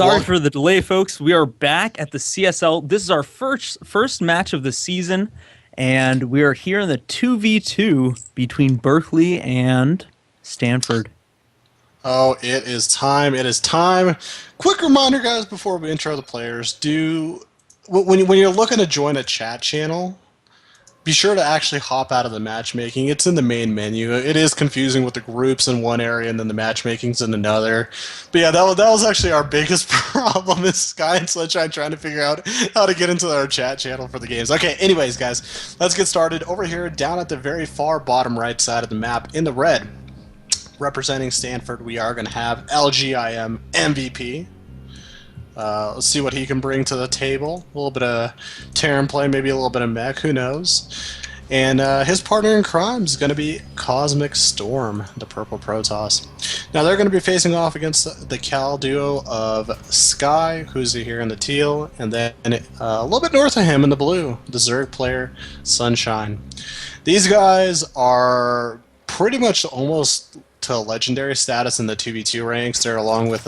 Sorry for the delay, folks. We are back at the CSL. This is our first match of the season, and we are here in the 2v2 between Berkeley and Stanford. Oh, it is time. It is time. Quick reminder, guys, before we intro the players. When you're looking to join a chat channel, be sure to actually hop out of the matchmaking. It's in the main menu. It is confusing with the groups in one area and then the matchmaking's in another. But yeah, that was actually our biggest problem is Sky and Sunshine trying to figure out how to get into our chat channel for the games. Okay, anyways, guys, let's get started. Over here, down at the very far bottom right side of the map, in the red, representing Stanford, we are going to have LGIM MVP. Let's see what he can bring to the table. A little bit of Terran play, maybe a little bit of mech, who knows. And his partner in crime is going to be Cosmic Storm, the purple Protoss. Now they're going to be facing off against the Cal duo of Sky, who's here in the teal, and then a little bit north of him in the blue, the Zerg player, Sunshine. These guys are pretty much almost to legendary status in the 2v2 ranks. They're along with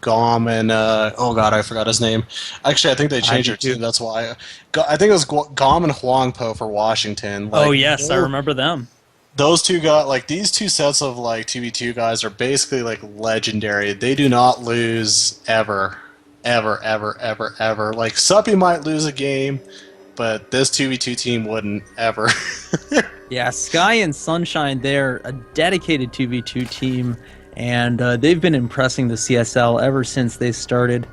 Gom and oh god, I forgot his name. Actually, I think they changed their team. That's why. I think it was Gom and Huangpo for Washington. Like, oh yes, I remember them. Those two guys, like these two sets of like 2v2 guys, are basically like legendary. They do not lose ever, ever, ever, ever, ever. Like Suppy might lose a game, but this 2v2 team wouldn't ever. Yeah, Sky and Sunshine, they're a dedicated 2v2 team, and they've been impressing the CSL ever since they started.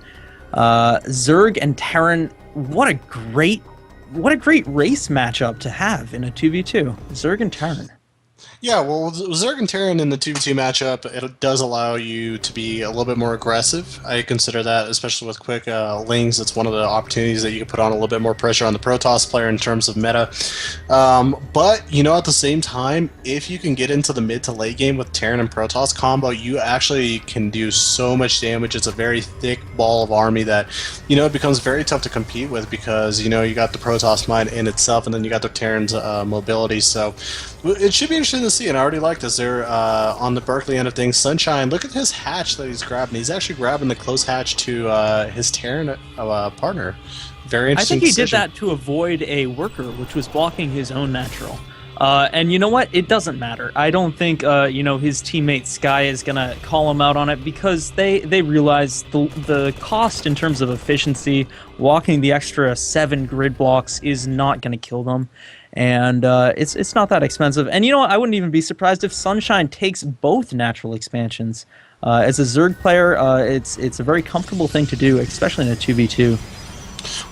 Zerg and Terran, what a great race matchup to have in a 2v2. Zerg and Terran. Yeah, well, Zerg and Terran in the 2v2 matchup, it does allow you to be a little bit more aggressive. I consider that, especially with quick lings, it's one of the opportunities that you can put on a little bit more pressure on the Protoss player in terms of meta. But, you know, at the same time, if you can get into the mid to late game with Terran and Protoss combo, you actually can do so much damage. It's a very thick ball of army that, you know, it becomes very tough to compete with because, you know, you got the Protoss mine in itself and then you got the Terran's mobility. So it should be interesting to see, and I already like this. They're on the Berkeley end of things. Sunshine, look at his hatch that he's grabbing. He's actually grabbing the close hatch to his Terran partner. Very interesting. I think he decision. did that to avoid a worker, which was blocking his own natural. And you know what? It doesn't matter. I don't think you know, his teammate Sky is gonna call him out on it because they realize the cost in terms of efficiency. Walking the extra 7 grid blocks is not gonna kill them. And it's not that expensive. And you know what? I wouldn't even be surprised if Sunshine takes both natural expansions. As a Zerg player, it's a very comfortable thing to do, especially in a 2v2.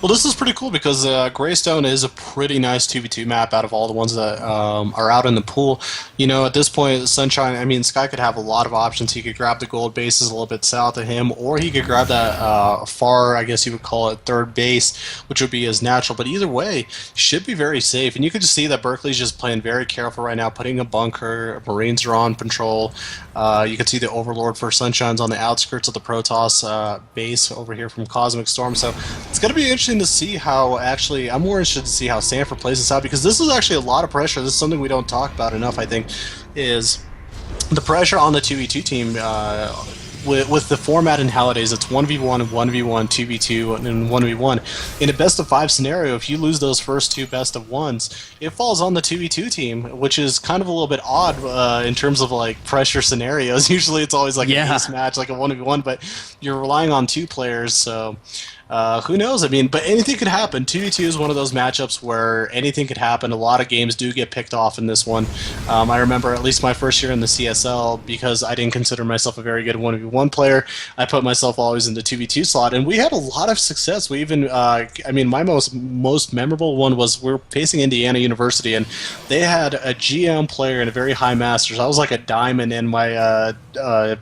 Well, this is pretty cool because Greystone is a pretty nice 2v2 map out of all the ones that are out in the pool. You know, at this point, Sunshine, I mean, Sky could have a lot of options. He could grab the gold bases a little bit south of him, or he could grab that far, I guess you would call it, third base, which would be his natural. But either way, should be very safe. And you could just see that Berkeley's just playing very careful right now, putting a bunker. Marines are on patrol. You can see the Overlord for Sunshine's on the outskirts of the Protoss base over here from Cosmic Storm. So it's going to be interesting to see how, actually, I'm more interested to see how Stanford plays this out, because this is actually a lot of pressure. This is something we don't talk about enough, I think, is the pressure on the 2v2 team. With the format in Holidays, it's 1v1, 1v1, 2v2, and 1v1. In a best-of-5 scenario, if you lose those first two best-of-1s, it falls on the 2v2 team, which is kind of a little bit odd in terms of like pressure scenarios. Usually it's always like a ace match, like a 1v1, but you're relying on 2 players, so who knows? I mean, but anything could happen. 2v2 is one of those matchups where anything could happen. A lot of games do get picked off in this one. I remember at least my first year in the CSL, because I didn't consider myself a very good 1v1 player, I put myself always in the 2v2 slot, and we had a lot of success. We even, I mean, my most memorable one was we were facing Indiana University, and they had a GM player and a very high Masters. I was like a diamond, and my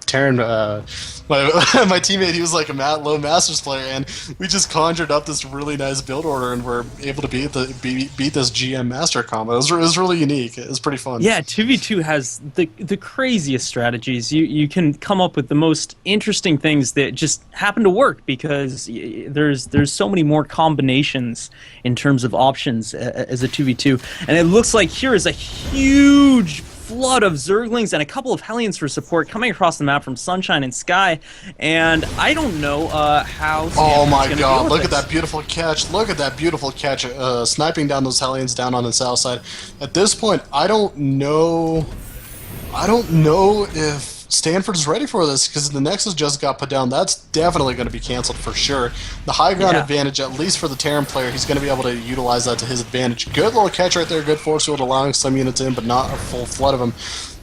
Terran, my teammate, he was like a low Masters player, and we just conjured up this really nice build order, and we're able to beat this GM Master combo. It was really unique. It was pretty fun. Yeah, 2v2 has the craziest strategies. You can come up with the most interesting things that just happen to work because there's so many more combinations in terms of options as a 2v2. And it looks like here is a huge flood of Zerglings and a couple of Hellions for support coming across the map from Sunshine and Sky, and I don't know how. Oh Stanford's my gonna god, deal with look at this. that beautiful catch. Look at that beautiful catch. Sniping down those Hellions down on the south side. At this point, I don't know if Stanford's ready for this, because the Nexus just got put down. That's definitely going to be canceled for sure. The high ground advantage, at least for the Terran player, he's going to be able to utilize that to his advantage. Good little catch right there, good force field allowing some units in, but not a full flood of them.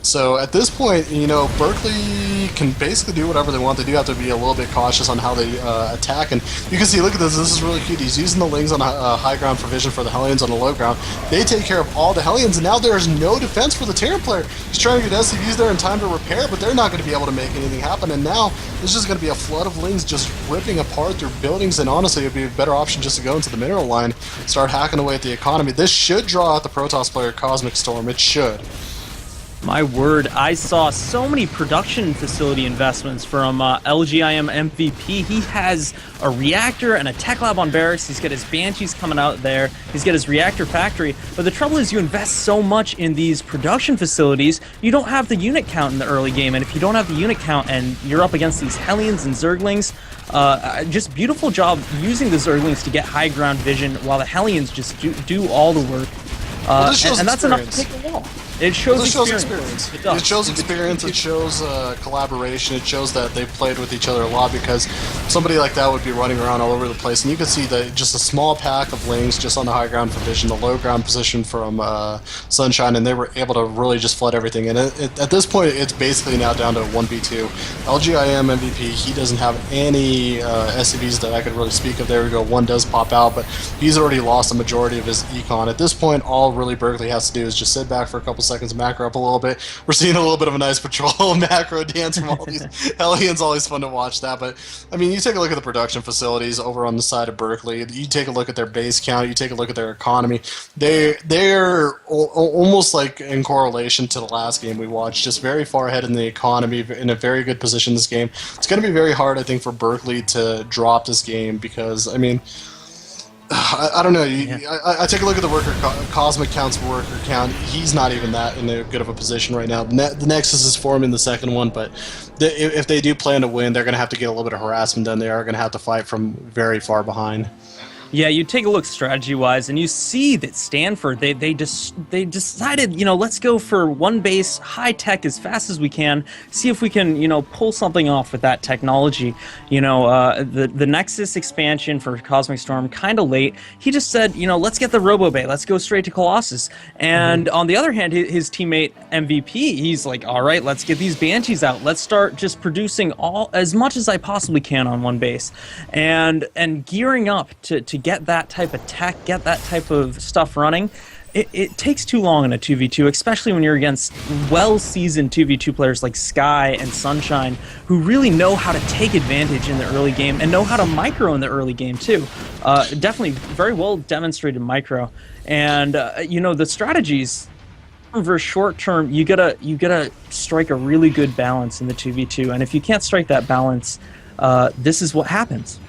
So at this point, you know, Berkeley can basically do whatever they want. They do have to be a little bit cautious on how they attack. And you can see, look at this. This is really cute. He's using the Lings on a high ground for vision for the Hellions on the low ground. They take care of all the Hellions, and now there's no defense for the Terran player. He's trying to get SCVs there in time to repair, but they're not going to be able to make anything happen. And now there's just going to be a flood of Lings just ripping apart their buildings. And honestly, it would be a better option just to go into the mineral line, start hacking away at the economy. This should draw out the Protoss player, Cosmic Storm. It should. My word, I saw so many production facility investments from LGIM MVP. He has a reactor and a tech lab on barracks. He's got his Banshees coming out there. He's got his reactor factory. But the trouble is, you invest so much in these production facilities, you don't have the unit count in the early game. And if you don't have the unit count and you're up against these Hellions and Zerglings, just beautiful job using the Zerglings to get high ground vision while the Hellions just do all the work. And that's enough to take the wall. It shows experience. It does. It shows experience. It shows collaboration. It shows that they've played with each other a lot, because somebody like that would be running around all over the place. And you can see that just a small pack of Lings just on the high ground for vision, the low ground position from Sunshine, and they were able to really just flood everything. And at this point, it's basically now down to 1v2. LGIM MVP, he doesn't have any SCVs that I could really speak of. There we go. One does pop out, but he's already lost the majority of his econ. At this point, all really Berkeley has to do is just sit back for a couple seconds, macro up a little bit. We're seeing a little bit of a nice patrol macro dance from all these Hellions. Always fun to watch that. But I mean, you take a look at the production facilities over on the side of Berkeley. You take a look at their base count. You take a look at their economy. They're almost like in correlation to the last game we watched. Just very far ahead in the economy, in a very good position this game. It's going to be very hard, I think, for Berkeley to drop this game, because I mean, I don't know. I take a look at the worker Cosmic Count's worker count. He's not even that in a good of a position right now. The Nexus is forming the second one, but if they do plan to win, they're going to have to get a little bit of harassment done. They are going to have to fight from very far behind. Yeah, you take a look strategy-wise, and you see that Stanford, they decided, you know, let's go for one base, high tech as fast as we can, see if we can, you know, pull something off with that technology. You know, the Nexus expansion for Cosmic Storm, kind of late. He just said, you know, let's get the Robo Bay, let's go straight to Colossus. And on the other hand, his teammate MVP, he's like, all right, let's get these Banshees out. Let's start just producing as much as I possibly can on one base, and gearing up to get that type of tech, get that type of stuff running. It takes too long in a 2v2, especially when you're against well-seasoned 2v2 players like Sky and Sunshine, who really know how to take advantage in the early game and know how to micro in the early game too. Definitely very well demonstrated micro. And you know, the strategies versus short term, you gotta strike a really good balance in the 2v2. And if you can't strike that balance, this is what happens.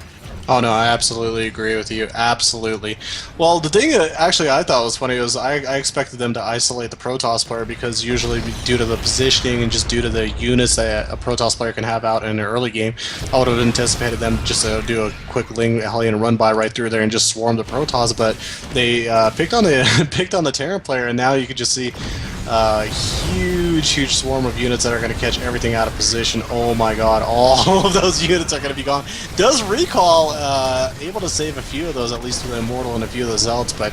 Oh no, I absolutely agree with you. Absolutely. Well, the thing that actually I thought was funny was I expected them to isolate the Protoss player, because usually due to the positioning and just due to the units that a Protoss player can have out in an early game, I would have anticipated them just to do a quick Ling Hellion run by right through there and just swarm the Protoss. But they picked on the Terran player, and now you could just see huge swarm of units that are going to catch everything out of position. Oh my god, all of those units are going to be gone. Does Recall able to save a few of those, at least with the Immortal and a few of the Zealots, but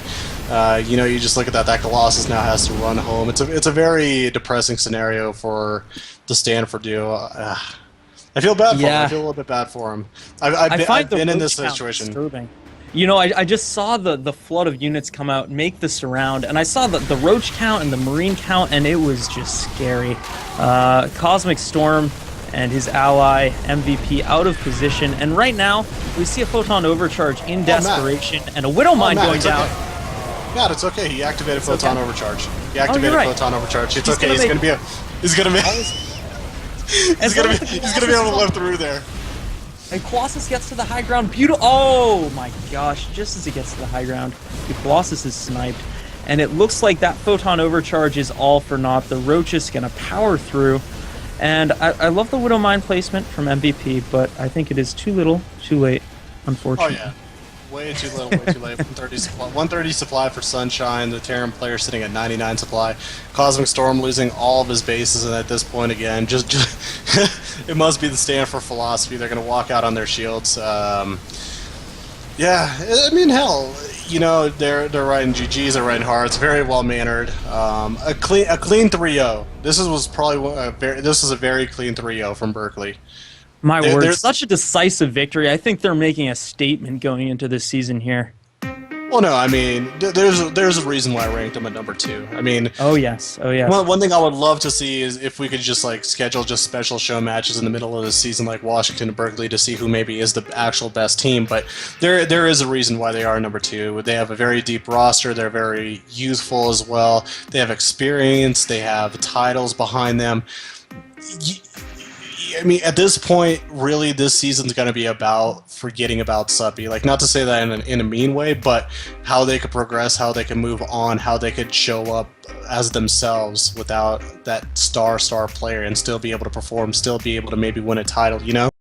you know, you just look at that Colossus now has to run home. It's a very depressing scenario for the Stanford duo. I feel bad for him. I feel a little bit bad for him. I've been in this situation. Disturbing. You know, I just saw the flood of units come out, make the surround, and I saw the Roach count and the Marine count, and it was just scary. Cosmic Storm and his ally, MVP, out of position, and right now, we see a Photon Overcharge in desperation, and a Widow Mine going down. Okay. Matt, it's okay. He activated Photon Overcharge. He activated Photon Overcharge. It's okay. He's gonna be able to live through there. And Colossus gets to the high ground. Beautiful. Oh my gosh, just as he gets to the high ground, the Colossus is sniped. and it looks like that photon overcharge is all for naught. The Roach is going to power through, and I love the Widow Mine placement from MVP, but I think it is too little, too late, unfortunately. Oh yeah. Way too little, way too late. 130 supply for Sunshine. The Terran player sitting at 99 supply. Cosmic Storm losing all of his bases, and at this point again, just it must be the Stanford philosophy. They're going to walk out on their shields. Yeah, I mean, hell, you know, they're writing GGs, they're writing hearts, very well mannered. A clean 3-0. This was a very clean 3-0 from Berkeley. My word, such a decisive victory. I think they're making a statement going into this season here. Well, no, I mean, there's a reason why I ranked them at number 2. I mean, oh yes. One thing I would love to see is if we could just like schedule just special show matches in the middle of the season, like Washington and Berkeley, to see who maybe is the actual best team. But there is a reason why they are number 2. They have a very deep roster. They're very youthful as well. They have experience. They have titles behind them. I mean, at this point, really, this season's going to be about forgetting about Suppy. Like, not to say that in a mean way, but how they could progress, how they could move on, how they could show up as themselves without that star player and still be able to perform, still be able to maybe win a title, you know?